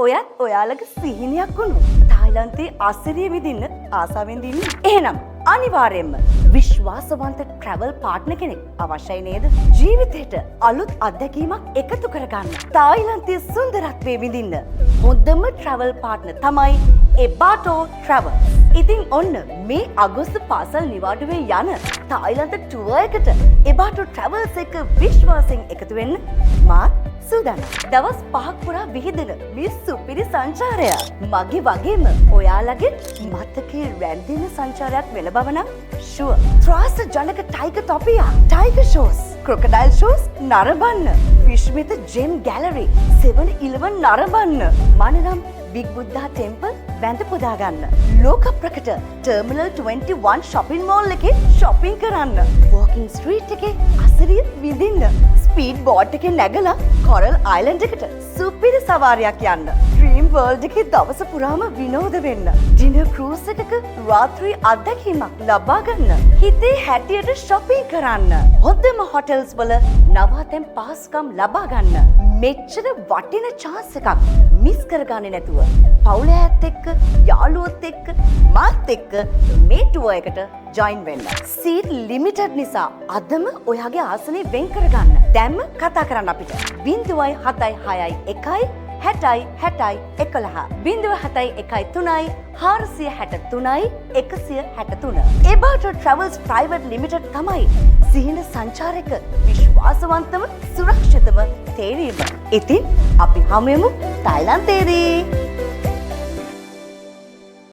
ඔයත් ඔයාලගේ සිහිනයක් වුණු තායිලන්තයේ අසිරිය විඳින්න ආසාවෙන් දින්නේ. එහෙනම් අනිවාර්යයෙන්ම විශ්වාසවන්ත ට්‍රැවල් පාර්ට්නර් කෙනෙක් අවශ්‍යයි නේද? ජීවිතේට අලුත් අත්දැකීමක් එකතු කරගන්න. තායිලන්තයේ සුන්දරත්වයේ විඳින්න හොඳම ට්‍රැවල් පාර්ට්නර් තමයි එබාටෝ ට්‍රැවල්ස්. ඉතින් ඔන්න මේ අගෝස්තු පාසල් නිවාඩුවේ යන තායිලන්ත ටුවර් එකට එබාටෝ ට්‍රැවල්ස් එක විශ්වාසයෙන් එකතු වෙන්න මාත් සූදානම්. දවස් 5ක් පුරා විහිදෙන මේ සුපිරි සංචාරය මගේ වගේම ඔයාලගේ මතකයේ රැඳෙන සංචාරයක් වෙන බව නම් ෂුවර්. ත්‍රාස ජනක ටයිගර් ටොපියා, ටයිගර් ෂෝස්, ක්‍රොකඩයිල් ෂෝස් නරඹන්න, ෆිෂ් විත් ජෙම් ගැලරි, 7-11 නරඹන්න, මනනම් බිග් බුද්ධා ටෙම්පල් වැඳ පුදා ගන්න, ලෝක ප්‍රකට ටර්මිනල් 21 shopping mall එකේ shopping කරන්න, walking street එකේ අසිරිය විඳින්න, ස්පීඩ් බෝට් එකේ නැගලා කොරල් අයිලන්ඩ් එකට සුපිරි සවාරියක් යන්න, ඩ්‍රීම් වර්ල්ඩ් එකේ දවස පුරාම විනෝද වෙන්න, ඩිනර් ක්‍රූස් එකක රාත්‍රී අත්දැකීමක් ලබා ගන්න, හිතේ හැටියට shopping කරන්න, හොඳම හොටෙල්ස් වල නවාතැන් පහසුකම් ලබා ගන්න, මෙච්චර වටින chance එකක් මිස් කරගන්නේ නැතුව පවුලේ ඇත් එක්ක යාළුවොත් එක්ක මාත් එක්ක මේ ටුවර් එකට ජොයින් වෙන්න. සීට් ලිමිටඩ් නිසා අදම ඔයාගේ ආසනේ වෙන් කරගන්න. දැන්ම කතා කරන්න අපිට 07661 60 60 11 071 463 163. එබාටෝ ට්‍රැවල්ස් ප්‍රයිවට් ලිමිටඩ් තමයි සිහින සංචාරක විශ්වාසවන්තම සුරක්ෂිතම තේරීම. ඉතින් අපි හමුවෙමු තායිලන්තයේදී.